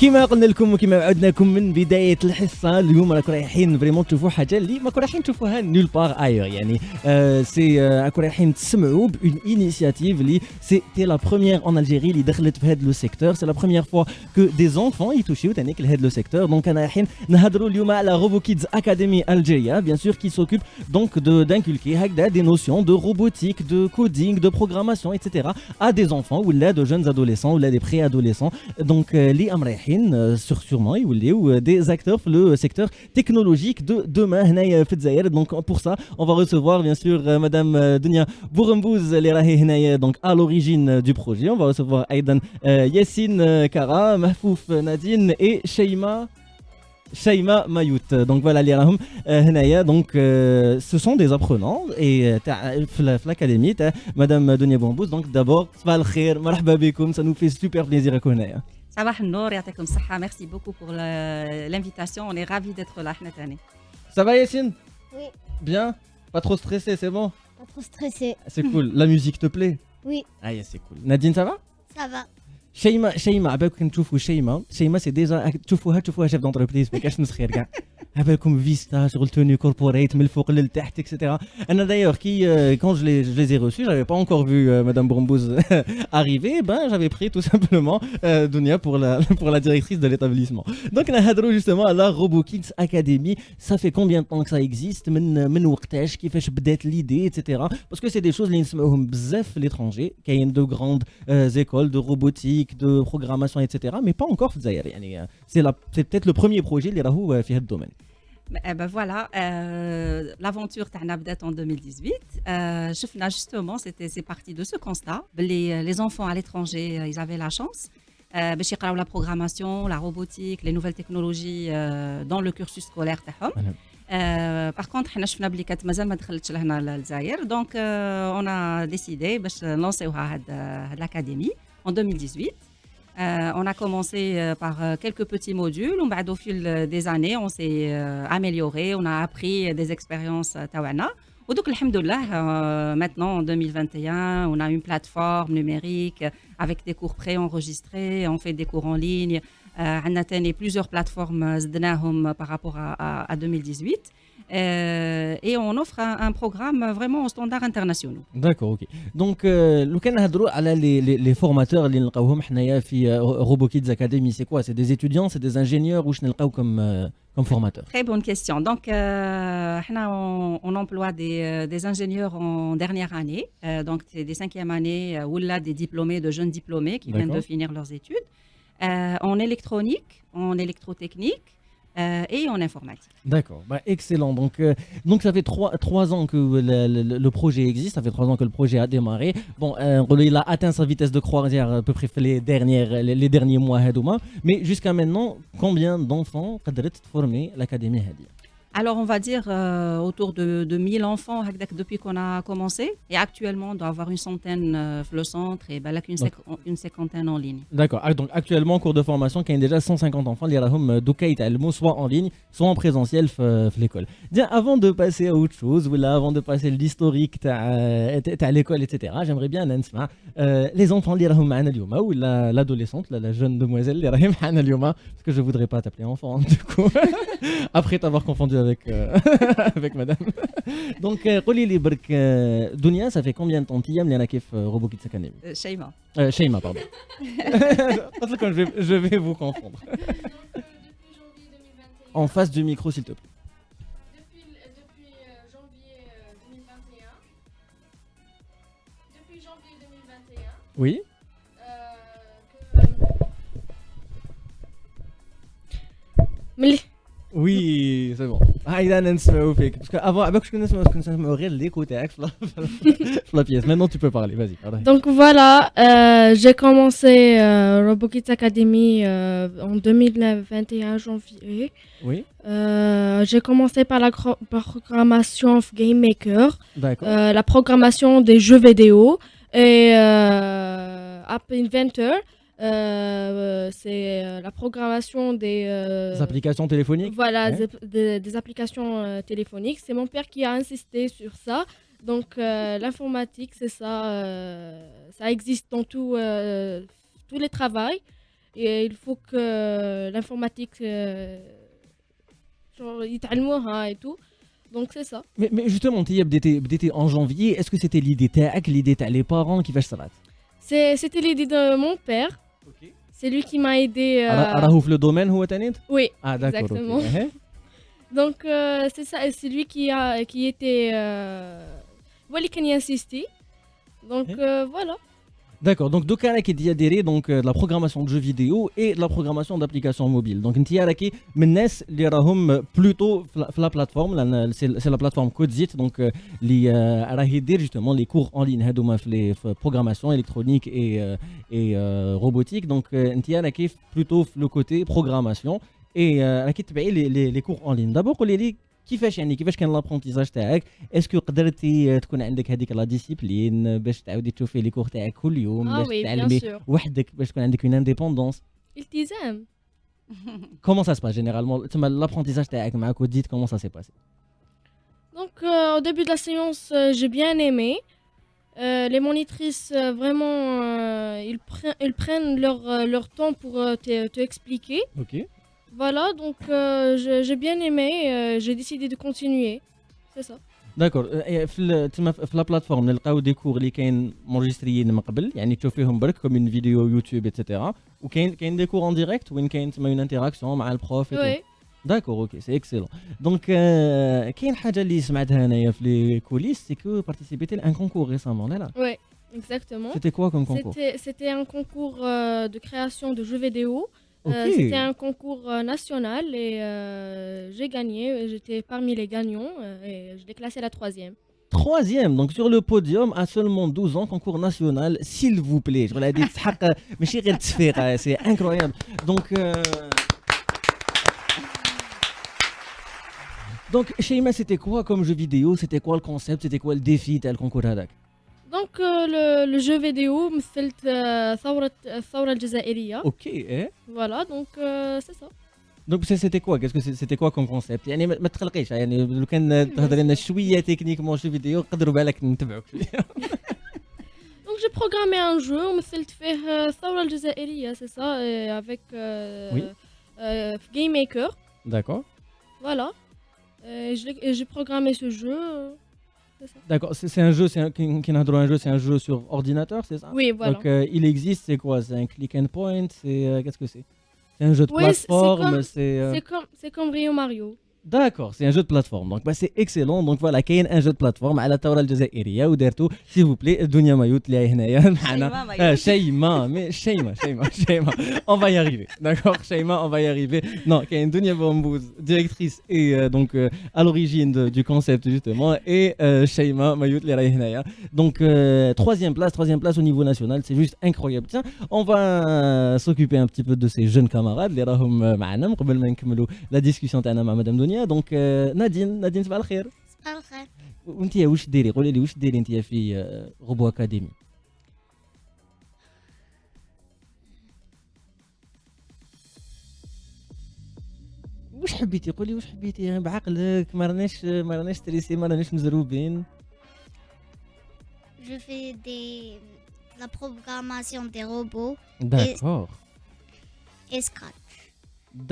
كما قلنا لكم وكما وعدناكم من بدايه الحصه اليوم راكم رايحين فريمون تشوفوا حاجه اللي ما رايحين تشوفوها نول باغ ايور يعني سي راكم رايحين تسمعوا بون انيشياتيف اللي سيتي لا بروميير ان الجيري اللي دخلت في هذا لو سيكتور سي لا بروميير فوا كو دي زونفون يتوشيو تانيك لهذا لو سيكتور دونك انا رايحين نهضروا اليوم على روبو كيدز اكاديمي الجيريا بيان سور كي سوكوب دونك d'inculquer هكذا des notions de robotique de coding de programmation etc à des enfants ou là de jeunes adolescents ou là des préadolescents donc les amraïhin sûrement ou des acteurs le secteur technologique de demain هنايا في الجزائر. donc pour ça on va recevoir bien sûr madame Dunia Bourembouz اللي راهي هنايا donc à l'origine du projet. on va recevoir ايضا Yassine Kara, Mahfouf Nadine et Shaima Mayout. Donc voilà les rahom هنايا donc ce sont des apprenants et في l'académie madame Dunia Bourembouz. donc d'abord صباح الخير مرحبا بكم, ça nous fait super plaisir راكم هنايا. صباح النور يعطيكم الصحة. Merci beaucoup pour l'invitation. On est ravis d'être là cette année. Ça va Yassine? Oui. Bien? Pas trop stressé, c'est bon? Pas trop stressé. C'est cool. La musique te plaît? Oui. Ah yeah, c'est cool. Nadine, ça va? Ça va. شيماء عبالكم تشوفوا شيماء سي ديجا تشوفوها شيف دونتربريز ما كاش نسخير كاع عبالكم فيستا شغل توني كوربوريت من الفوق للتحت اكسيتيرا. انا دايور كي quand je les ai reçus j'avais pas encore vu madame Bourembouz arriver, ben j'avais pris tout simplement Dunia pour la directrice de l'établissement. donc نهضروا justement à la Robo Kids Academy. ça fait combien de temps que ça existe, من وقتاش كيفاش بدات l'idée etc. parce que c'est des choses اللي نسمعوهم بزاف في l'étranger كاين de grandes écoles de robotique de programmation etc. mais pas encore في الجزائر يعني c'est peut-être le premier projet اللي راهو في هذا الدومين. Ben voilà, l'aventure تاعنا بدات en 2018. شفنا justement c'est parti de ce constat. Les enfants à l'étranger, ils avaient la chance باش يقراو la programmation, la robotique, les nouvelles technologies dans le cursus scolaire تاعهم. Par contre حنا شفنا بلي كانت مازال ما دخلتش لهنا للجزائر. donc on a décidé باش نلونسيوها هاد l'académie en 2018. On a commencé par quelques petits modules. Au fil des années, on s'est amélioré. On a appris des expériences tawana. Donc, alhamdoulilah, maintenant en 2021, on a une plateforme numérique avec des cours préenregistrés. On fait des cours en ligne. On a atteint plusieurs plateformes par rapport à 2018. Et on offre un programme vraiment aux standards internationaux. D'accord, ok. Donc, لو كان نهضروا على les formateurs اللي نلقاوهم حنايا في Robo Kids Academy, c'est quoi? C'est des étudiants, c'est des ingénieurs ou نلقاو comme formateurs? Très bonne question. Donc, on emploie des ingénieurs en dernière année. Donc, c'est des 5e années ou là des diplômés, de jeunes diplômés qui viennent de finir leurs études. En électronique, en électrotechnique. Et en informatique. D'accord, bah, excellent. Donc ça fait 3 ans que le projet existe, ça fait 3 ans que le projet a démarré. Bon, il a atteint sa vitesse de croisière à peu près les derniers mois, mais jusqu'à maintenant, combien d'enfants قدرت تفورمي l'académie هذه؟ Alors, on va dire autour de 1000 enfants depuis qu'on a commencé. Et actuellement, on doit avoir une centaine le centre et une cinquantaine en ligne. D'accord. Donc, actuellement, en cours de formation, il y a déjà 150 enfants qui sont soit en ligne, soit en présentiel à l'école. Bien, avant de passer à autre chose, ou là, avant de passer l'historique à l'école, etc., j'aimerais bien les enfants qui sont ou l'adolescente, la jeune demoiselle qui est parce que je ne voudrais pas t'appeler enfant, du coup, après t'avoir confondu avec madame. Donc, قولي لي برك Dunia, ça fait combien de temps qu'il y a اللي انا كيف Robo Kids Academy? Shaima, pardon. Je vais vous confondre. En face du micro, s'il te plaît. Depuis janvier 2021. Depuis janvier 2021. Oui. Oui, c'est bon. هايدا نسمعوا فيك parce que avant avec كنا نسمعوا غير ليكو تاعك في la pièce. Maintenant tu peux parler, vas-y. Donc voilà, j'ai commencé Robo Kids Academy en 2021 janvier. Oui. J'ai commencé par la programmation of Game Maker, la programmation des jeux vidéo et App Inventor. C'est la programmation des applications téléphoniques. Voilà, des applications téléphoniques. C'est mon père qui a insisté sur ça. Donc l'informatique, c'est ça, ça existe dans tous les travails. Et il faut que l'informatique genre يتعلموها et tout. Donc c'est ça. Mais justement, tu بديتي en janvier, est-ce que c'était l'idée تاعك, l'idée تاع les parents كيفاش صرات؟ C'était l'idée de mon père. OK. C'est lui qui m'a aidé. راهو في le domaine هو تاني؟ Oui, Ah d'accord. exactement. OK. Donc c'est ça, et c'est lui qui était voilà qui a insisté. Donc voilà. D'accord, donc Dokara qui dit adhérer donc de la programmation de jeux vidéo et de la programmation d'applications mobiles. Donc Ntiara qui menace les rahum plutôt la plateforme, c'est la plateforme Codzit donc les rahidir justement les cours en ligne hadouma les programmation électronique et robotique. Donc Ntiara qui plutôt le côté programmation et qui les cours en ligne. D'abord les كيفاش كان لابرونتيزاج تاعك اسكو قدرتي تكون عندك هذيك لا ديسيبلين باش تعاودي تشوفي لي كور تاعك كل يوم Ah باش oui, bien تعلمي sûr. وحدك باش تكون عندك اون انديبوندونس التزام. كومون سا سباس جينيرالمون تما لابرونتيزاج تاعك مع كوديت كومون سا سي باسي Donc au début de la séance, j'ai bien aimé. Les monitrices, vraiment, ils prennent leur temps pour te expliquer. اوكي Voilà, donc j'ai bien aimé, j'ai décidé de continuer. C'est ça. داكور تما في لا بلاتفورم نلقاو دي كور اللي كاين مونجستريين من قبل يعني تشوف فيهم برك كوم اون فيديو يوتيوب اتسيتيرا وكاين دي كور ان ديريكت وين كاين تما اون انتراكسيون مع البروف Oui, داكور اوكي سي اكسيلون دونك كاين حاجه اللي سمعتها انايا في لي كوليس سي كو بارتيسيبيتي لان كونكور ريسامون لا oui, exactement. سيتي كوا كوم كونكور C'était un concours de création de jeux vidéo. اوكي C'était un concours national et j'ai gagné. J'étais parmi les gagnants et je l'ai classé à la 3e. Troisième, donc sur le podium, à seulement 12 ans, concours national, s'il vous plaît. Je vous l'ai dit, c'est incroyable. Donc, Sheima, c'était quoi comme jeu vidéo? C'était quoi le concept? C'était quoi le défi tel concours هذاك? Donc le jeu vidéo مثلت الثورة الجزائرية. Ok, eh? Voilà, donc c'est ça. Donc c'était quoi? C'était quoi comme concept? يعني ما تقلقيش يعني لو كان تهضري لنا شويه تكنيكمون شو فيديو نقدروا بالك نتبعوك شويه. Donc j'ai programmé un jeu ومثلت فيه الثورة الجزائرية, c'est ça, et avec Oui. Game Maker. D'accord. Voilà. Et j'ai programmé ce jeu. C'est ça. D'accord, c'est un jeu, c'est un jeu sur ordinateur, c'est ça? Oui, voilà. Donc il existe, c'est quoi? C'est un click and point, qu'est-ce que c'est? C'est un jeu de Oui, plateforme, C'est comme Rio Mario. D'accord, c'est un jeu de plateforme. Donc bah, c'est excellent. Donc voilà, كاين un jeu de plateforme على الثورة الجزائرية ودارتو s'il vous plaît دنيا مايوت اللي هنايا معنا شيماء mais شيماء on va y arriver. D'accord, Sheima, on va y arriver. Non, كاين دنيا بومبوز directrice et donc à l'origine du concept justement et Sheima مايوت اللي راهي هنايا. Donc troisième place au niveau national, c'est juste incroyable. Tiens, on va s'occuper un petit peu de ces jeunes camarades اللي راهم معنا قبل ما نكملوا la discussion تاعنا مع مدام دنيا. دونك نادين صباح الخير. صباح الخير. وانت واش ديري؟ قولي لي واش ديري انت في روبو اكاديمي؟ واش حبيتي؟ قولي واش حبيتي بعقلك، ما راناش تريسي، ما راناش مزروبين. Je fais la programmation des robots D'accord. et Scratch.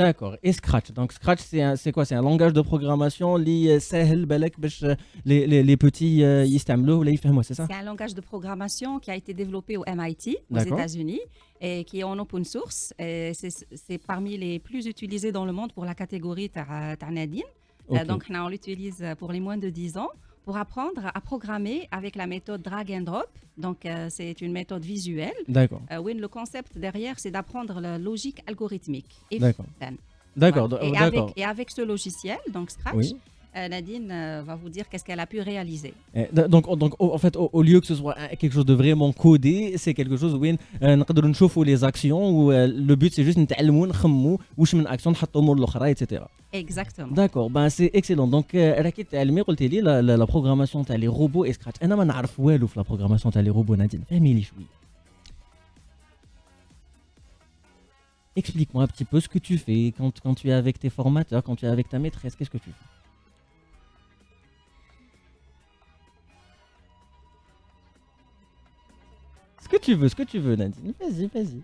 D'accord. Et Scratch. Donc Scratch c'est quoi? C'est un langage de programmation اللي سهل بالك باش les petits يستعملوه ولا يفهموه, c'est ça? C'est un langage de programmation qui a été développé au MIT aux D'accord. États-Unis et qui est en open source. Et c'est parmi les plus utilisés dans le monde pour la catégorie Nadine. Ok. Donc on l'utilise pour les moins de 10 ans pour apprendre à programmer avec la méthode drag and drop. Donc c'est une méthode visuelle. D'accord. Oui, le concept derrière, c'est d'apprendre la logique algorithmique. If D'accord. then. D'accord. Voilà. D'accord. Et avec ce logiciel, donc Scratch, Oui. Nadine va vous dire qu'est-ce qu'elle a pu réaliser. Donc en fait au lieu que ce soit quelque chose de vraiment codé, c'est quelque chose où نقدروا نشوفوا les actions où le but c'est juste نتعلموا نخمموا واش من action نحطوا مور الاخرى etc. Exactement. D'accord, ben c'est excellent. Donc راكي تعلمي قلتي لي la programmation تاع les robots et Scratch. انا ما نعرف والو في la programmation تاع les robots. نادين فهمي لي شويه. Explique-moi un petit peu ce que tu fais quand tu es avec tes formateurs, quand tu es avec ta maîtresse, qu'est-ce que tu fais? Ce que tu veux, Nadine. Vas-y.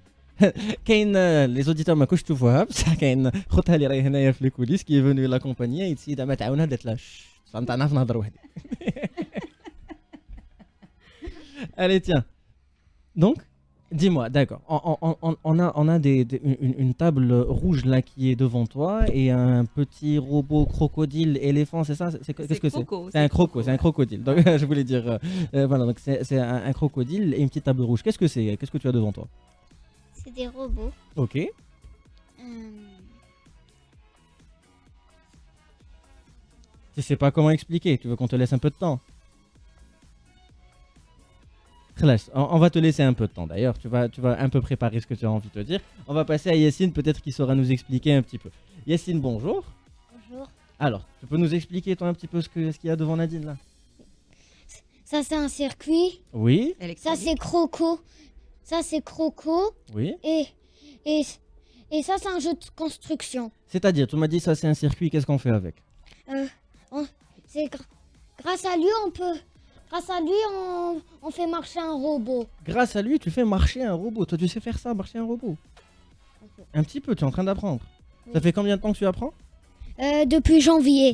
كاين les auditeurs ما كنتش تشوفوها بصح كاين خوتها اللي راهي هنايا في الكوليس qui est venue l'accompagner السيده ما تعاونها درت لها فهمت نعرف نهضر وحدي. Allez, tiens. Donc, dis-moi, d'accord. On a une table rouge là qui est devant toi et un petit robot crocodile éléphant, c'est ça? Qu'est-ce que c'est? C'est un croco, c'est un crocodile. Donc, je voulais dire, voilà, donc c'est un crocodile et une petite table rouge. Qu'est-ce que c'est? Qu'est-ce que tu as devant toi? C'est des robots. Ok. Tu sais pas comment expliquer, tu veux qu'on te laisse un peu de temps? On va te laisser un peu de temps d'ailleurs, tu vas un peu préparer ce que tu as envie de te dire. On va passer à Yacine, peut-être qu'il saura nous expliquer un petit peu. Yacine, bonjour. Bonjour. Alors, tu peux nous expliquer toi un petit peu ce qu'il y a devant Nadine là? Ça, c'est un circuit. Oui, Ça, c'est Croco. Ça, c'est Croco. oui. Et ça, c'est un jeu de construction. C'est-à-dire, tu m'as dit ça c'est un circuit, qu'est-ce qu'on fait avec? C'est grâce à lui, on fait marcher un robot. Grâce à lui, tu fais marcher un robot. Toi, tu sais faire ça, marcher un robot? Un petit peu, tu es en train d'apprendre. Oui. Ça fait combien de temps que tu apprends? Depuis janvier.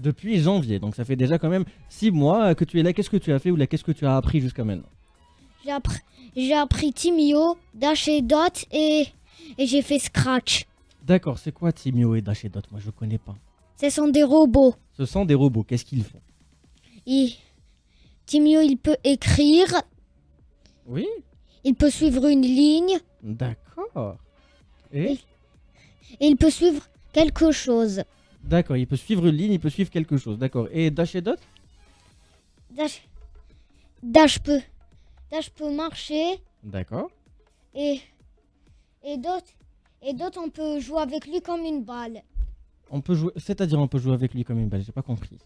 Depuis janvier, donc ça fait déjà quand même 6 mois que tu es là. Qu'est-ce que tu as fait ou là, qu'est-ce que tu as appris jusqu'à maintenant? J'ai appris Timio, Dash et Dot et j'ai fait Scratch. D'accord, c'est quoi Timio et Dash et Dot? Moi, je connais pas. Ce sont des robots. Ce sont des robots, qu'est-ce qu'ils font? Timio, il peut écrire, Oui, il peut suivre une ligne d'accord. Et et il peut suivre quelque chose. d'accord, il peut suivre une ligne, il peut suivre quelque chose, d'accord. Et Dash et Dot? Dash peut marcher D'accord. et Dot, on peut jouer avec lui comme une balle. On peut jouer, c'est-à-dire on peut jouer avec lui comme une balle, j'ai pas compris.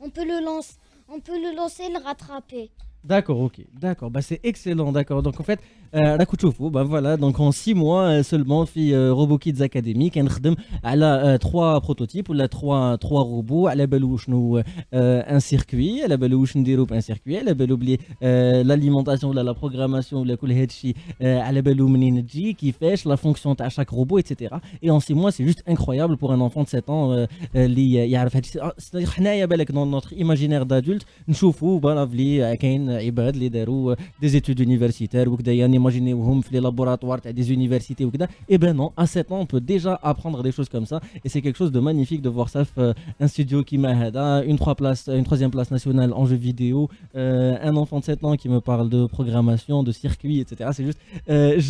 On peut le lancer et le rattraper. D'accord, ok, d'accord, bah c'est excellent, d'accord. Donc en fait, راكو bah voilà, donc en 6 mois seulement في RoboKids Academy كنخدم على 3 prototypes ولا 3 robots على بالو شنو un circuit, على بالو واش نديرو بان circuit, على بالو بلي l'alimentation ولا la programmation ولا كل هادشي على بالو منين تجي كيفاش la fonction تاع chaque robot etc. Et en 6 mois, c'est juste incroyable pour un enfant de 7 ans اللي يعرف هادشي. C'est-à-dire حنايا بالك dans notre imaginaire d'adulte نشوفوا فوالا بلي كاين عباد اللي داروا des études universitaires وكذا يعني imaginez-vous في les laboratoires des universités ou quoi. Et ben non, à 7 ans, on peut déjà apprendre des choses comme ça. Et c'est quelque chose de magnifique de voir ça. Un studio qui m'a une 3e place nationale en jeux vidéo, un enfant de 7 ans qui me parle de programmation, de circuit, etc. C'est juste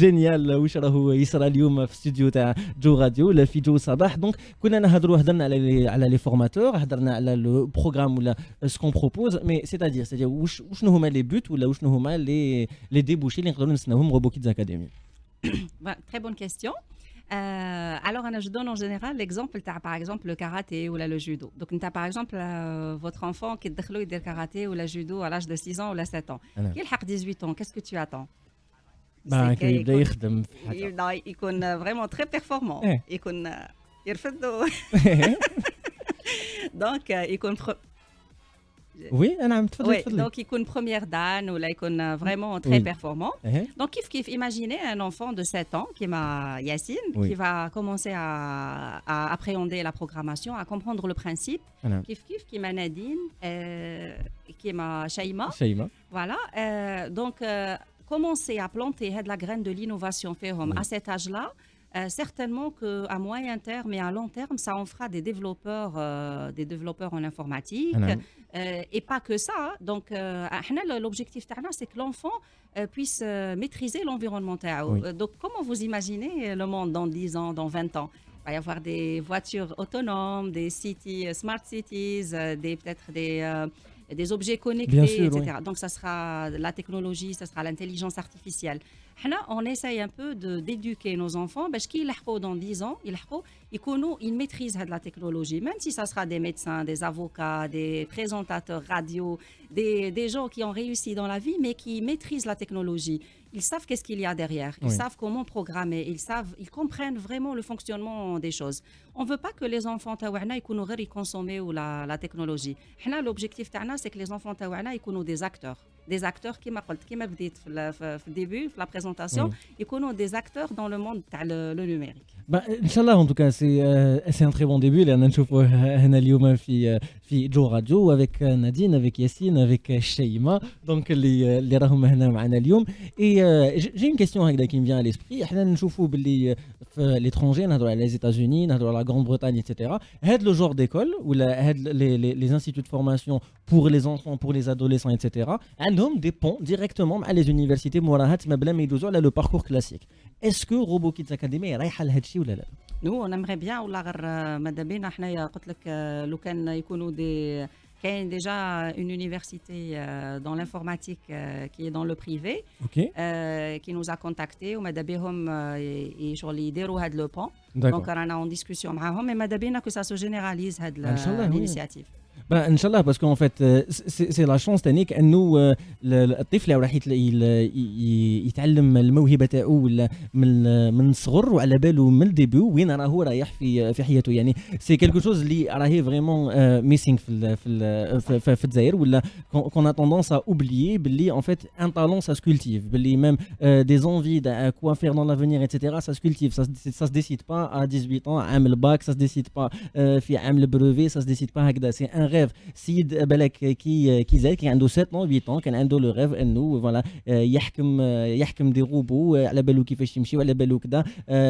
génial. واش راهو يصرى اليوم في studio تاع جو راديو لا في جو صباح. Donc كنا هضرنا على les formateurs, هضرنا على le programme ولا ce qu'on propose, mais c'est-à-dire واش هما les buts ولا واش هما les débouchés اللي نقدروا نستناوهم RoboKids Academy. Très bonne question. Alors, je donne en général l'exemple, par exemple, le karaté ou le judo. Donc, par exemple, votre enfant qui est le karaté ou le judo à l'âge de 6 ans ou de 7 ans. Il a 18 ans, qu'est-ce que tu attends? Il est vraiment très performant. Il donc, il Oui, oui, donc il est première dan ou là il est vraiment très performant. Donc imaginez un enfant de 7 ans qui m'a Yacine qui va commencer à appréhender la programmation, à comprendre le principe. Qui m'a Nadine, qui m'a Shaima. Voilà, donc commencer à planter la graine de l'innovation à cet âge-là. Certainement qu'à moyen terme et à long terme, ça en fera des développeurs en informatique et pas que ça. Donc, l'objectif, c'est que l'enfant puisse maîtriser l'environnement. Donc, comment vous imaginez le monde dans 10 ans, dans 20 ans? Il va y avoir des voitures autonomes, des smart cities, peut-être des objets connectés, etc. Donc, ça sera la technologie, ça sera l'intelligence artificielle. On essaye un peu d'éduquer nos enfants parce qu'ils dans 10 ans, ils maîtrisent la technologie, même si ça sera des médecins, des avocats, des présentateurs radio, des gens qui ont réussi dans la vie, mais qui maîtrisent la technologie. Ils savent qu'est-ce qu'il y a derrière, ils savent comment programmer, ils comprennent vraiment le fonctionnement des choses. On ne veut pas que les enfants ils consomment la technologie. L'objectif c'est que les enfants ils soient des acteurs. des acteurs qui m'a dit في début في la présentation يكونوا des acteurs dans le monde تاع le numérique. Bah, Inch'Allah, en tout cas, c'est un très bon début. Là, on a اليوم في جو راديو avec Nadine, avec Yassine, avec Sheima. Donc, اللي راهم هنا معنا اليوم. Et j'ai une question qui me vient à l'esprit. احنا نشوفوا باللي في l'étranger, نهضروا على les États-Unis, نهضروا على la Grande-Bretagne, etc. هاد le genre d'école ou les instituts de formation pour les enfants, pour les adolescents, etc. عندهم des ponts directement مع les universités موراها تما بلا ما يدوزوا على le parcours classique. Est-ce que RoboKids Academy رايحه لهاد الشيء ولا لا؟ Nous on aimerait bien ولا غير ماذا بينا حنايا قلت لك لو كان يكونوا دي كاين déjà une université dans l'informatique qui est dans le privé qui nous a contacté وماذا بهم شغل يديروا هاد لو بون دونك رانا اون ديسكوسيون معاهم مي ماذا بينا que ça se généralise هاد l'initiative. Bah, Inch'Allah, parce qu'en fait, c'est la chance تانيك انه الطفل راح يتعلم الموهبه تاعو من الصغر وعلى باله من الديبيو وين راهو رايح في حياته يعني سي كيلكو شوز اللي راهي فريمون ميسينغ في الجزائر ولا كون ا توندونس ا اوبليي باللي en fait un talent ça se cultive باللي même des envies de quoi faire dans l'avenir etc ça se cultive ça se décide pas à 18 ans عام الباك ça se décide pas في عام البروفي ça se décide pas هكذا c'est un rêve سيد بالك كي زاد كان عنده 7 ans 8 ans كان عنده لو ريف انه فوالا يحكم دي روبو على بالو كيفاش يمشي وعلى بالو كذا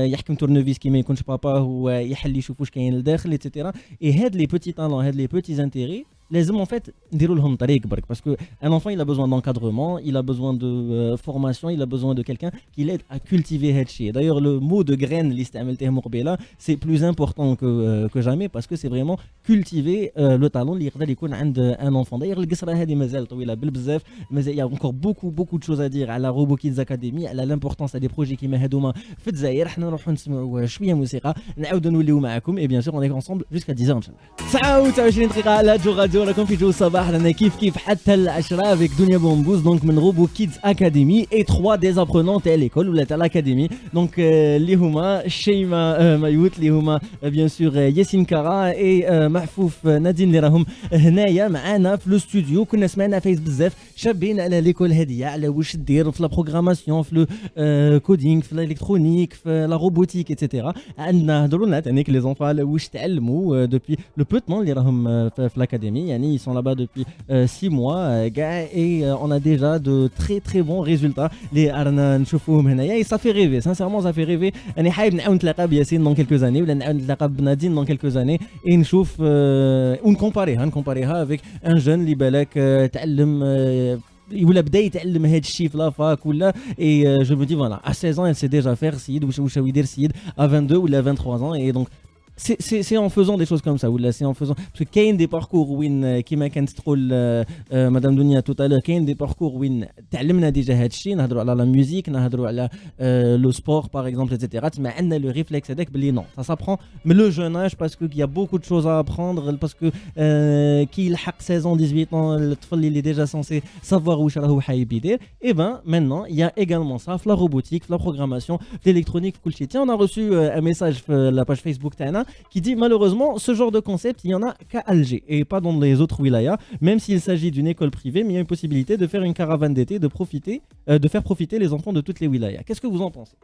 يحكم تورنوفيس كي ما يكونش بابا هو يحل يشوف واش كاين لداخل ايتترا اي هاد لي بوتي طالون هاد لي بوتي انتيري لازم en fait نديروا لهم طريق برك parce que un enfant il a besoin d'encadrement il a besoin de formation il a besoin de quelqu'un qui l'aide à cultiver هاد الشيء d'ailleurs le mot de graine اللي استعملته مقبله c'est plus important que jamais parce que c'est vraiment cultiver le talent اللي يقدر يكون عند un enfant d'ailleurs القصره هذه مازال طويله بالبزاف مازال il y a encore beaucoup de choses à dire على RoboKids Academy على l'importance des projets كيما هذوما في الجزائر احنا نروحوا نسمعوا شويه موسيقى نعاودوا نوليو معكم et bien sûr on est ensemble jusqu'à 10h ان شاء الله 29 دقيقه على جو راديو راكم في جو الصباح رانا كيف حتى العشرة avec Dunia Bambous donc من RoboKids Academy et 3 des apprenants تاع l'école ولا تاع l'académie donc اللي هما شيما مايوت اللي هما bien sûr ياسين كارا et محفوف نادين اللي راهم هنايا معانا في الاستوديو كنا سمعنا فايز بزاف شابين على ليكول هذه على واش دير في لا بروغراماسيون في لو كودينغ في الالكترونيك في لا روبوتيك ايتترا عندنا هضروا لنا تانيك لي زونفون على واش تعلموا دوبي لو بو طون اللي راهم في l'académie يعني ils sont là-bas depuis 6 mois et on a déjà de très bons résultats اللي رانا نشوفوهم هنايا et ça fait rêver sincèrement ça fait rêver انا حابب نعاود نتلاقى بياسين dans quelques années ولا نعاود نتلاقى بنادين dans quelques années et نشوف ونكومباريها avec un jeune اللي بالك تعلم ولا بدا يتعلم هذا الشيء في لافاك ولا et je me dis voilà à 16 ans elle sait déjà faire سيد واش يدير سيد à 22 ولا 23 ans et donc c'est en faisant des choses comme ça ou là c'est en faisant parce que كاين des parcours وين كيما كانت تقول مدام دنيا tout à l'heure كاين des parcours وين تعلمنا ديجا هذا الشيء نهضروا على لا ميوزيك نهضروا على لو سبور par exemple etc تما عندنا لو ريفلكس هذاك باللي non ça s'apprend mais le jeune âge parce que il y a beaucoup de choses à apprendre parce que كي يلحق 16 ans 18 ans الطفل اللي déjà censé savoir واش راهو حايب يدير et ben maintenant il y a également ça في la robotique في la programmation في l'électronique في كل شيء on a reçu un message في la page Facebook تاعنا qui dit malheureusement ce genre de concept il y en a qu'à Alger et pas dans les autres wilayas même s'il s'agit d'une école privée mais il y a une possibilité de faire une caravane d'été de faire profiter les enfants de toutes les wilayas. Qu'est-ce que vous en pensez?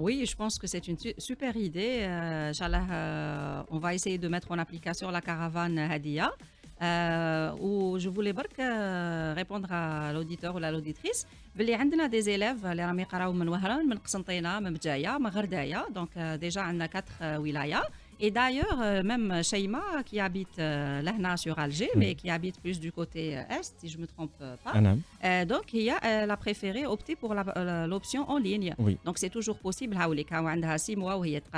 Oui, je pense que c'est une super idée. Inch'Allah, on va essayer de mettre en application la caravane Hadia. Où je voulais répondre à l'auditeur ou à l'auditrice. بلي عندنا des élèves اللي راهم يقراو من وهران من قسنطينة من بجاية من غرداية donc déjà عندنا 4 ولايات. Et d'ailleurs, même Sheima qui habite là sur Alger, mais qui habite plus du côté est, si je ne me trompe pas. Donc, elle a préféré opter pour l'option en ligne. Oui. Donc, c'est toujours possible. Elle a 6 mois où elle est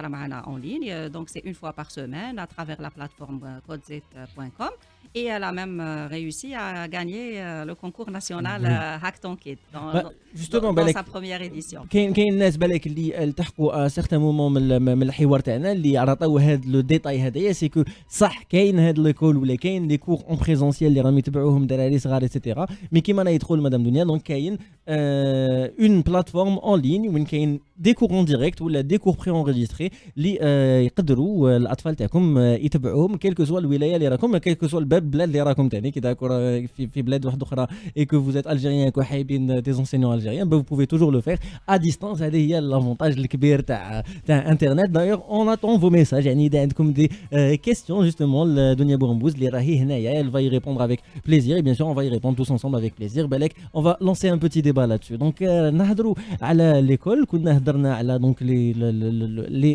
en ligne. Donc, c'est une fois par semaine à travers la plateforme codezet.com. Et elle a même réussi à gagner le concours national Hackathon Kid dans sa première édition. كاين الناس بالك اللي التحقوا سيغتان مومون من الحوار تاعنا اللي عرطوا هذا لو ديتاي هذايا سي كو صح كاين هاد ليكول ولا كاين لي كور اون بريزونسيال اللي راهم يتبعوهم دراري صغار ايتترا مي كيما انا يدخل مدام دنيا دونك كاين اون بلاتفورم اون لين وين كاين دي كور اون ديريكت ولا دي كور بري انريجستري اللي يقدروا الاطفال تاعكم يتبعوهم كيلكو سوا الولايه اللي راكم كيلكو سوا بلاد اللي راكم تاني كي داك في بلاد واحده اخرى et que vous êtes algérien وحايبين des enseignants algériens vous pouvez toujours le faire à distance. هذه هي l'avantage الكبير تاع انترنت. d'ailleurs on attend vos messages يعني اذا عندكم des questions justement لدنيا بوغمبوز اللي راهي هنايا elle va y répondre avec plaisir et bien sûr on va y répondre tous ensemble avec plaisir. بالك on va lancer un petit débat là-dessus. donc نهضروا على l'école. كنا هضرنا على donc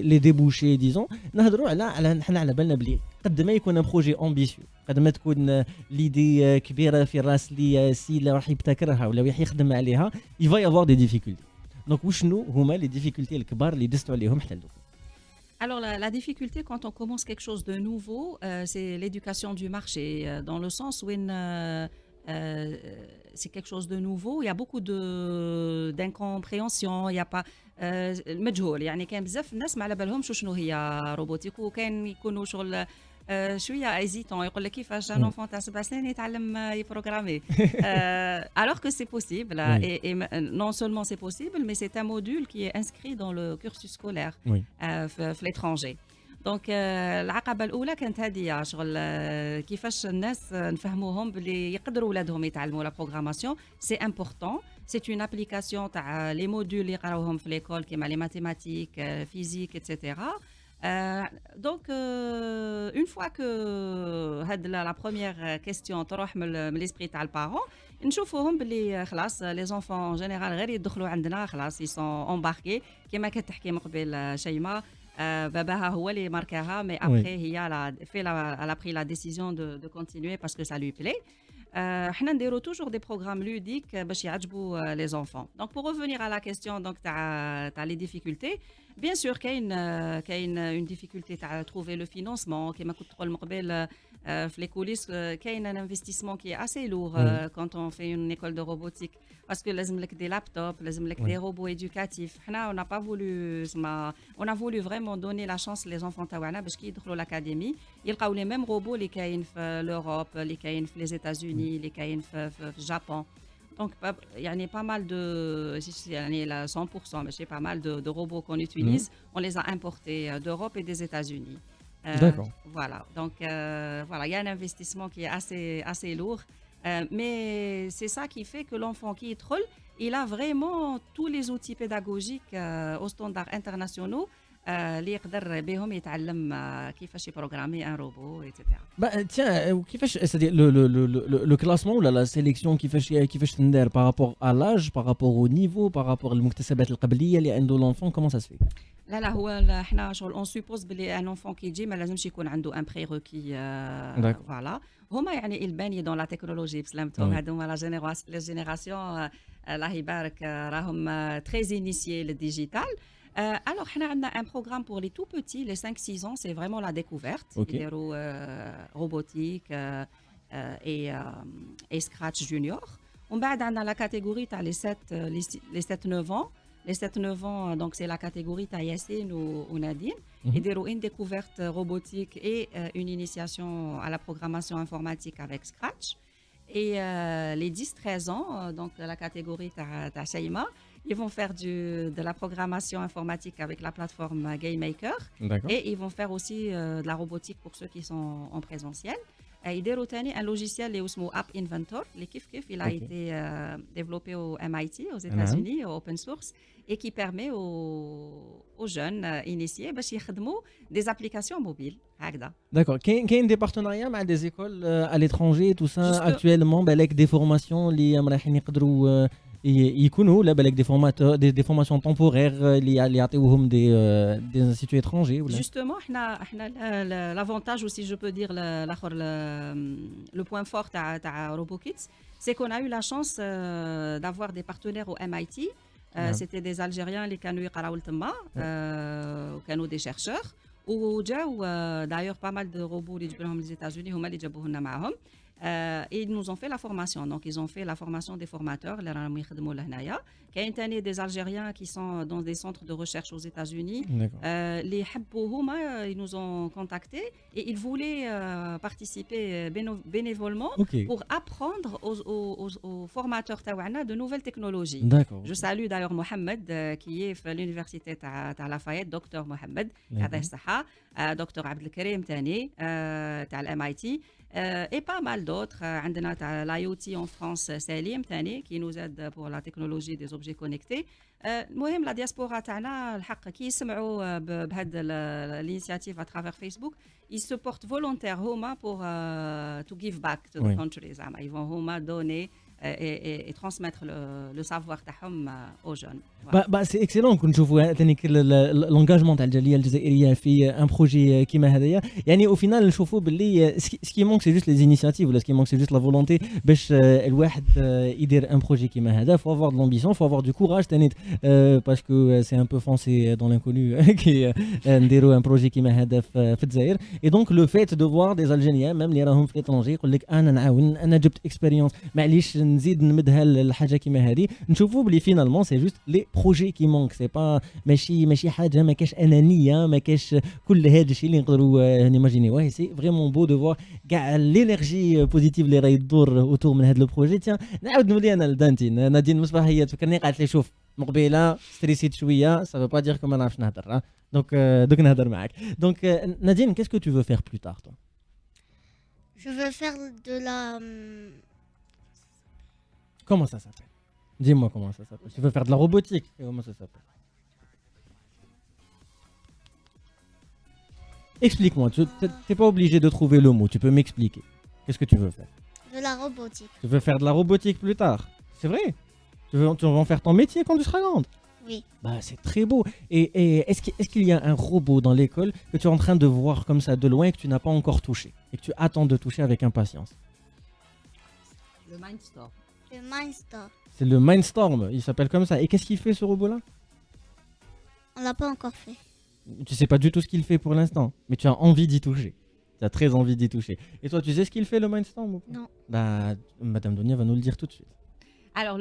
les débouchés disons. نهضروا على حنا على بالنا بلي قد ما يكون بروجي امبيسيو قد ما تكون ليدي كبيره في الراس اللي السيد اللي راح يبتكرها ولا راح يخدم عليها il va y avoir des difficultés. donc وشنو هما les difficultés الكبار اللي دزتوا عليهم حتى لدوك؟ Alors, la difficulté quand on commence quelque chose de nouveau, c'est l'éducation du marché, dans le sens où c'est quelque chose de nouveau. Il y a beaucoup d'incompréhension. Il n'y a pas المجهول. يعني كان بزاف الناس ما على بالهمش شنو هي روبوتيك وكان يكونوا شغل شويه هيزيتون يقول لك كيفاش ان enfant تاع 7 سنين يتعلم يبروغرامي. alors que c'est possible et non seulement c'est possible mais c'est un module qui est inscrit dans le cursus scolaire في l'étranger. دونك العقبه الاولى كانت هذه شغل كيفاش الناس نفهموهم بلي يقدروا اولادهم يتعلموا لا بروغراماسيون. سي امبورطون. سي اون ابليكاسيون تاع لي موديول اللي يقراوهم في ليكول كيما لي ماتيماتيك فيزيك ايتترا. donc une fois que هاد la première question تروح من l'esprit تاع البارون نشوفوهم بلي خلاص لي زونفون جينيرال غير يدخلوا عندنا خلاص يسون امباركي كيما كتحكي من قبل شيماء. باباها هو اللي ماركاها مي ابري هي elle a pris la décision de continuer parce que ça lui plaît. حنا نديرو toujours des programmes ludiques باش يعجبوا les enfants. donc pour revenir à la question donc تاع les difficultés, bien sûr كاين une difficulté تاع trouver le financement كيما كنت تقول من قبل في les coulisses. كاين un investissement qui est assez lourd quand on fait une école de robotique parce que لازم لك des laptops, لازم لك des robots éducatifs. حنا on n'a pas voulu on a voulu vraiment donner la chance les enfants تاعنا باش كي يدخلوا l'académie يلقاو les mêmes robots اللي كاين في l'Europe, اللي كاين في les États-Unis, اللي كاين في الجابون. donc يعني pas mal de يعني 100% ماشي pas mal de robots qu'on utilise on les a importés d'Europe et des États-Unis. D'accord. Voilà, donc voilà, il y a un investissement qui est assez lourd, mais c'est ça qui fait que l'enfant qui est troll, il a vraiment tous les outils pédagogiques aux standards internationaux اللي يقدر بهم يتعلم كيفاش يبروغرامي ان روبو ايتترا. tiens كيفاش c'est-à-dire le classement ولا la sélection كيفاش تندار par rapport à l'âge, par rapport au niveau, par rapport للمكتسبات القبليه اللي عنده l'enfant, comment ça se fait؟ لا هو احنا شغل اون سوبوز بلي ان انفون كي يجي ما لازمش يكون عنده ان بري روكي. فوالا هما يعني الباني دون لا تكنولوجي بسلامتهم هذوما لا جينيراسيون الله يبارك راهم تري انيسيي للديجيتال. Alors, on a un programme pour les tout petits, les 5-6 ans, c'est vraiment la découverte. Okay. Robotique et Scratch Junior. On a la catégorie les 7-9 ans. Les 7-9 ans, donc c'est la catégorie Yassine ou Nadine. Ils ont une découverte robotique et une initiation à la programmation informatique avec Scratch. Et les 10-13 ans, donc la catégorie Shaima, ils vont faire de la programmation informatique avec la plateforme GameMaker. Et ils vont faire aussi de la robotique pour ceux qui sont en présentiel. Ils déroulent un logiciel qui s'appelle App Inventor. Il a été développé au MIT, aux États-Unis, au open source, et qui permet aux jeunes initiés de faire des applications mobiles. D'accord. Il y a des partenariats avec des écoles à l'étranger, tout ça, actuellement, avec des formations qui يكونوا لا بالك des formations temporaires اللي يعطيوهم des instituts étrangers ولا justement احنا l'avantage aussi je peux dire le point fort تاع RoboKids, c'est qu'on a eu la chance d'avoir des partenaires au MIT. C'était des Algériens اللي كانوا يقراو لتما وكانوا des chercheurs وجاو d'ailleurs pas mal de robots اللي جبناهم من les États-Unis هما اللي جابوه لنا معاهم. Et ils nous ont fait la formation. Donc, ils ont fait la formation des formateurs. Il y a des Algériens qui sont dans des centres de recherche aux États-Unis. Les Habbouma, ils nous ont contactés et ils voulaient participer bénévolement pour apprendre aux formateurs taouana de nouvelles technologies. Je salue d'ailleurs Mohamed qui est à l'université de Lafayette, docteur Mohamed. دكتور عبد الكريم تاني تاع الMIT et pas mal d'autres عندنا تاع l'IoT en France سليم تاني qui nous aide pour la technologie des objets connectés. المهم لا دياسبورا تاعنا الحق كي يسمعوا بهاد l'initiative à travers Facebook ils se portent volontaires هما pour to give back to the country زعما ils vont هما donner et transmettre le savoir تاعهم aux jeunes. Bah c'est excellent كون نشوفوا ثاني l'engagement تاع الجاليه الجزائريه في un projet كيما هذايا يعني au final نشوفوا باللي ce qui manque c'est juste les initiatives ولا ce qui manque c'est juste la volonté باش الواحد يدير un projet كيما هذا faut avoir de l'ambition faut avoir du courage ثاني parce que c'est un peu foncé dans l'inconnu كي نديروا un projet كيما هذا في الجزائر et donc le fait de voir des Algériens même اللي راهم في l'étranger يقول لك انا نعاون انا جبت expérience معليش نزيد نمدها لحاجه كيما هذه نشوفوا بلي finalement c'est juste les projets qui manquent c'est pas ماشي حاجه ما كاش انانيه ما كاش كل هذا الشيء اللي نقدروا نيماجينيوه سي فريمون بو دو فوار كاع لينيرجي بوزيتيف اللي راهي تدور اوتور من هذا البروجي تيان نعاود نولي انا لدانتين نادين مصباح هي تفكرني قالت لي شوف مقبله ستريسيت شويه ça veut pas dire que ما نعرفش نهضر دونك نهضر معاك دونك نادين qu'est-ce que tu veux faire plus tard toi? Je veux faire de la... Comment ça s'appelle? Dis-moi comment ça s'appelle. Tu veux faire de la robotique? Comment ça s'appelle? Explique-moi, tu n'es pas obligé de trouver le mot, tu peux m'expliquer. Qu'est-ce que tu veux faire? De la robotique. Tu veux faire de la robotique plus tard? C'est vrai? Tu vas en faire ton métier quand tu seras grande? Oui. Bah, c'est très beau. Et est-ce qu'il y a un robot dans l'école que tu es en train de voir comme ça de loin et que tu n'as pas encore touché et que tu attends de toucher avec impatience? Le Mindstorm. Le Mindstorm. C'est le Mindstorm, il s'appelle comme ça. Et qu'est-ce qu'il fait ce robot-là? On l'a pas encore fait. Tu sais pas du tout ce qu'il fait pour l'instant, mais tu as envie d'y toucher. Tu as très envie d'y toucher. Et toi, tu sais ce qu'il fait le Mindstorm ou pas? Non. Bah, Madame Donia va nous le dire tout de suite. Alors,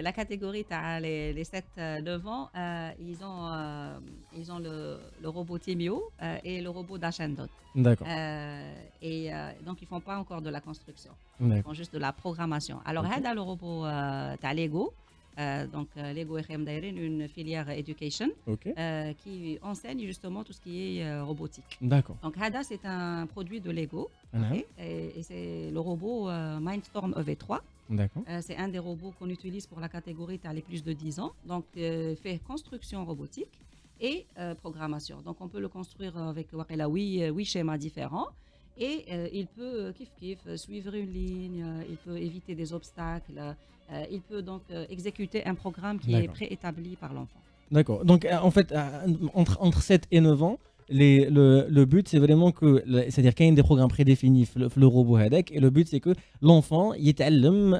la catégorie, les 7-9 ans, ils ont le robot Timio et le robot Dashendot. D'accord. Donc, ils ne font pas encore de la construction. D'accord. Ils font juste de la programmation. Alors, okay. Le robot Lego, donc Lego FM Dairin, une filière education okay. Qui enseigne justement tout ce qui est robotique. D'accord. Donc, Hada, c'est un produit de Lego. Okay, et c'est le robot Mindstorm EV3. D'accord. C'est un des robots qu'on utilise pour la catégorie les plus de 10 ans. Donc, fait construction robotique et programmation. Donc, on peut le construire avec 8 schémas différents. Et il peut suivre une ligne, il peut éviter des obstacles, il peut donc exécuter un programme qui est préétabli par l'enfant. D'accord. Donc, en fait, entre 7 et 9 ans, le but c'est vraiment que c'est-à-dire qu'il y a des programmes prédéfinis le robot هذاك et le but c'est que l'enfant يتعلم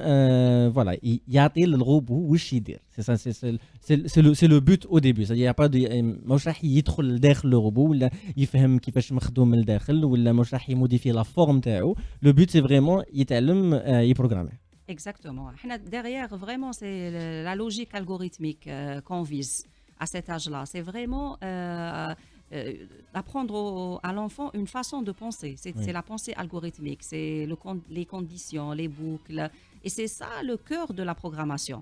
voilà يعطي للروبو واش يدير c'est le but au début c'est-à-dire il y a pas de مش راح يدخل داخل الروبو ولا يفهم كيفاش مخدوم من الداخل ولا مش راح يموديفي لا فورم تاعو le but c'est vraiment يتعلم يبروغرامي. Exactement. Derrière vraiment c'est la logique algorithmique qu'on vise à cet âge-là. C'est vraiment d'apprendre à l'enfant une façon de penser. C'est la pensée algorithmique, c'est les conditions, les boucles. Et c'est ça le cœur de la programmation.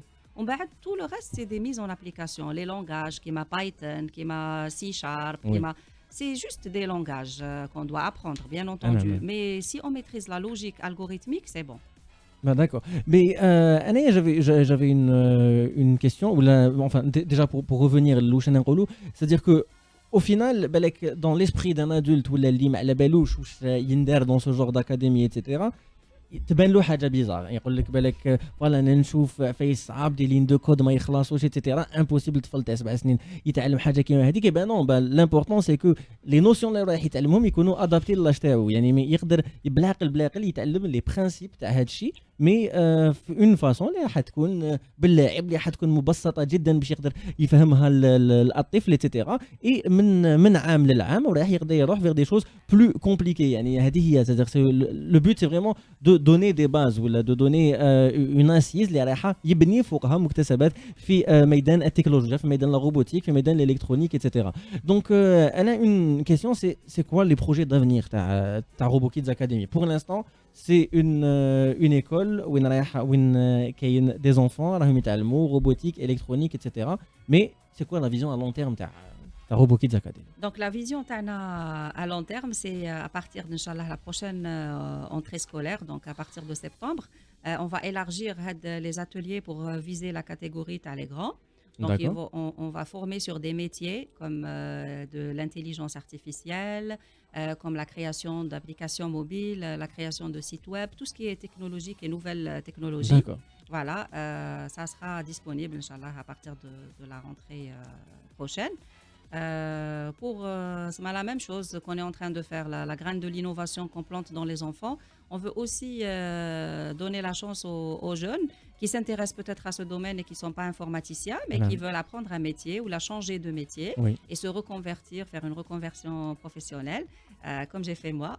Tout le reste, c'est des mises en application. Les langages, qui m'a Python, qui m'a C#, c'est juste des langages qu'on doit apprendre, bien entendu. Mais si on maîtrise la logique algorithmique, c'est bon. Bah d'accord. Mais j'avais une question. Enfin, déjà pour revenir à l'Ouchen Nqolou, c'est-à-dire que au final, dans l'esprit d'un adulte ou اللي ما على بالوش واش يندار dans ce genre d'académie etc. تبان له حاجه بيزار يقول لك بالك فوالا انا نشوف فايس صعاب دي لين دو كود ما يخلصوش ايتترا امبوسيبل طفل تاع 7 سنين يتعلم حاجه كيما هذيك نو لامبورطون سي كو لي نوسيون اللي رايح يتعلمهم يكونوا ادابتي لاج تاعو يعني يقدر بلاقل يتعلم لي برينسيپ تاع هذا الشيء مي في اون فاسون اللي راح تكون باللاعب اللي راح تكون مبسطه جدا باش يقدر يفهمها الطفل ايتترا اي من عام للعام وراح يقدر يروح فيغ دي شوز بلو كومبليكي يعني هذه هي لو بوت سي فريمون دو دوني دي باز ولا دو دوني اون اسيز اللي راح يبني فوقها مكتسبات في ميدان التكنولوجيا في ميدان لا روبوتيك في ميدان الالكترونيك ايتترا دونك انا اون كيسيون سي كوا لي بروجي دافنير تاع روبوكيدز اكاديمي بور لانستون c'est une école où كاين des enfants راهم يتعلموا robotique, électronique, etc. Mais c'est quoi la vision à long terme تاع روبو كيدز اكاديمي. Donc la vision تاعنا à long terme, c'est à partir d'Inch'Allah la prochaine entrée scolaire, donc à partir de septembre, on va élargir les ateliers pour viser la catégorie t'as les grands. Donc on va former sur des métiers comme de l'intelligence artificielle, comme la création d'applications mobiles, la création de sites web, tout ce qui est technologique et nouvelles technologies. D'accord. Voilà, ça sera disponible, Inch'Allah, à partir de la rentrée prochaine. C'est la même chose qu'on est en train de faire, la graine de l'innovation qu'on plante dans les enfants. On veut aussi donner la chance aux jeunes qui s'intéressent peut-être à ce domaine et qui ne sont pas informaticiens, mais qui veulent apprendre un métier ou la changer de métier et se reconvertir, faire une reconversion professionnelle, comme j'ai fait moi.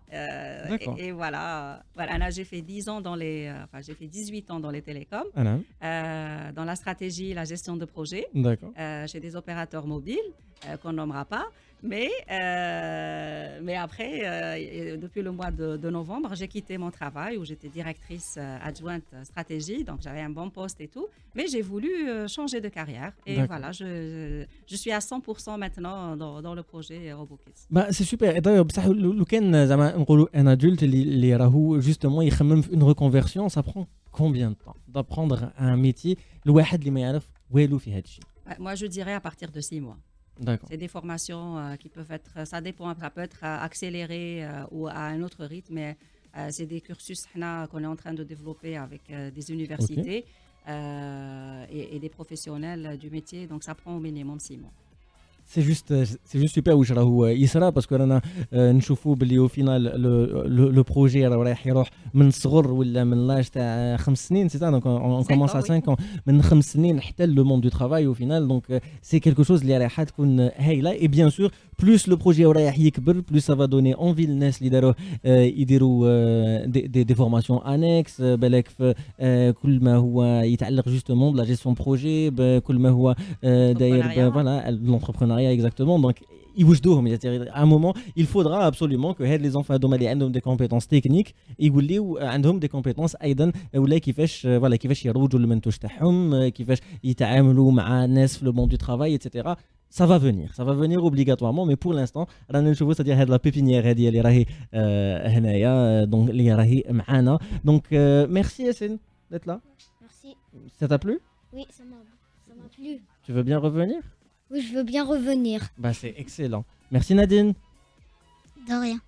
Et voilà, j'ai fait 10 ans j'ai fait 18 ans dans les télécoms, dans la stratégie, la gestion de projet, chez des opérateurs mobiles qu'on nommera pas. Mais après, depuis le mois de novembre, j'ai quitté mon travail où j'étais directrice adjointe stratégie, donc j'avais un bon poste et tout, mais j'ai voulu changer de carrière. Et voilà, je suis à 100% maintenant dans le projet RoboKids. Bah, c'est super. Et d'ailleurs, لو كان زعما نقولوا un adulte اللي راهو justement يخمم في une reconversion, ça prend combien de temps d'apprendre un métier الواحد اللي ما يعرف والو في هذا الشيء؟ Moi, je dirais à partir de 6 mois. D'accord. C'est des formations qui peuvent être, ça dépend, ça peut être accéléré ou à un autre rythme, mais c'est des cursus qu'on est en train de développer avec des universités et des professionnels du métier, donc ça prend au minimum 6 mois. C'est juste super واش راهو يصرى باسكو رانا نشوفوا باللي au final le projet راح يروح من الصغر ولا من لاج تاع 5 سنين c'est ça, donc on commence à 5 ans من 5 سنين حتى le monde du travail au final, donc c'est quelque chose اللي راح تكون هايله. Et bien sûr plus le projet راح يكبر plus ça va donner envie للناس اللي داروا يديروا des formations annexes بالك كل ما هو يتعلق justement de la gestion de projet, كل ما هو داير voilà l'entrepreneuriat exactement, donc يوجدوهم. à un moment il faudra absolument que les enfants اللي عندهم des compétences techniques يوليو عندهم des compétences ايضا ولا كيفاش يروجوا للمنتوج تاعهم, كيفاش يتعاملوا مع الناس في le monde du travail, etc. Ça va venir obligatoirement, mais pour l'instant رانا نشوفوا c'est-à-dire هاد لا بيبينيير هذه اللي راهي هنايا دونك اللي راهي معانا. Donc merci Yassine d'être là. Merci. Ça t'a plu? Oui, ça m'a plu. Tu veux bien revenir? Oui, je veux bien revenir. Bah c'est excellent. Merci Nadine. De rien.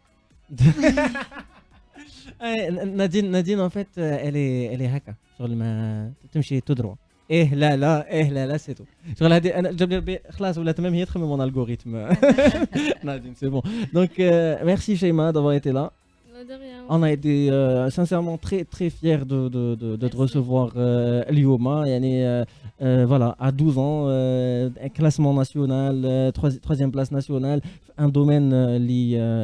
Nadine en fait elle est هكا شغل ما تمشي tout droit. لا c'est tout. شغل هذه انا جاب لي خلاص ولات même هي تخمم mon algorithme. Nadine, c'est bon. Donc merci Sheima d'avoir été là. De rien. On a été sincèrement très fiers de te recevoir اليوم. يعني voilà, à 12 ans, classement national, troisième place nationale, un domaine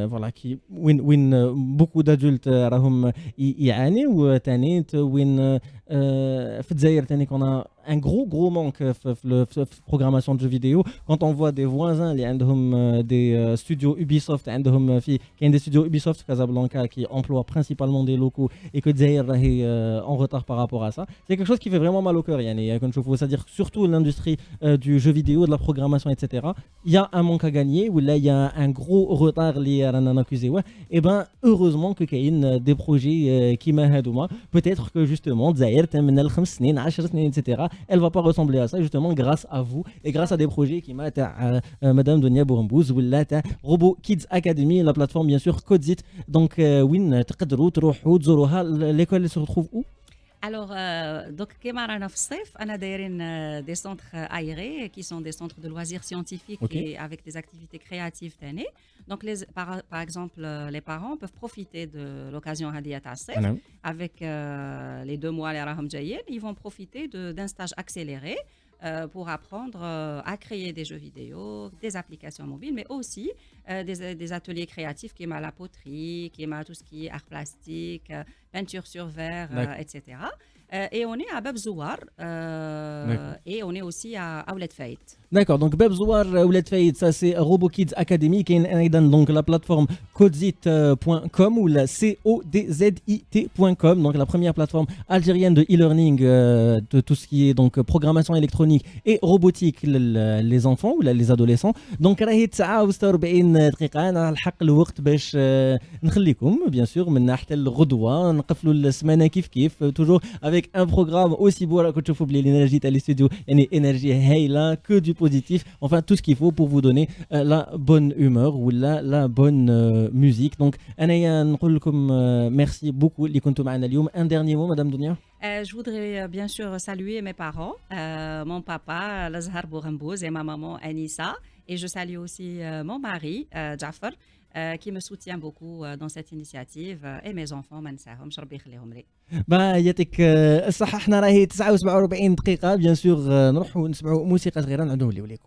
voilà, qui win beaucoup d'adultes راهم يعانيوا تاني وين في الجزائر تاني qu'on a un gros manque في programmation de jeux vidéo. Quand on voit des voisins اللي عندهم des studios Ubisoft, عندهم في كاين des studios Ubisoft Casablanca qui emploient principalement des locaux et que الجزائر راهي en retard par rapport à ça, c'est quelque chose qui fait vraiment mal au cœur. يعني كنشوفوا, c'est-à-dire surtout l'industrie du jeu vidéo, de la programmation, etc. Il y a un manque à gagner ou là il y a un gros retard lié à la et ben heureusement que كاين des projets كيما هادوما. Peut-être que justement الجزائر من 5 سنين 10 سنين, etc. Elle va pas ressembler à ça justement grâce à vous et grâce à des projets qui m'a Madame Donia Bourmbouz ou là Robo Kids Academy, la plateforme bien sûr Codzit. Donc وين تقدروا تروحوا تزوروها. L'école se retrouve où? Alors, donc, كما رانا في الصيف, أنا دايرين des centres aérés qui sont des centres de loisirs scientifiques et avec des activités créatives تاني. Donc, par exemple, les parents peuvent profiter de l'occasion هذه تاع الصيف avec les 2 mois اللي راهم جايين. Ils vont profiter d'un stage accéléré pour apprendre à créer des jeux vidéo, des applications mobiles, mais aussi des ateliers créatifs qui est la poterie, qui est tout ce qui est art plastique, peinture sur verre, etc. Et on est à Bab Zouar. D'accord. Et on est aussi à Outlet Fate. D'accord, donc Bab Zouar Ouled Faïd, ça c'est RoboKids Academy, qui est donc la plateforme codzit.com ou la codzit.com, donc la première plateforme algérienne de e-learning de tout ce qui est donc programmation électronique et robotique les enfants ou les adolescents. Donc راهي ساعة و46 دقيقة، أنا الحق الوقت باش نخليكم bien sûr من حتى الغدوة نقفلوا السمانة كيف toujours avec un programme aussi beau راكم تشوفوا بلي l'énergie تاع les studios يعني énergie هايلة que du positif, enfin tout ce qu'il faut pour vous donner la bonne humeur ou la bonne musique. Donc أنا نقول لكم merci beaucoup اللي كنتوا معنا اليوم. Un dernier mot madame Dounia. Je voudrais bien sûr saluer mes parents, mon papa Lazhar Bourembouz et ma maman Anissa. Et je salue aussi mon mari Jafar qui me soutient beaucoup dans cette initiative et mes enfants ما ننساهمش ربي يخليهم لي. يعطيك الصحة. احنا راهي 49 دقيقة bien sûr نروحوا نسمعوا موسيقى صغيرة نعودوا نوليو لكم.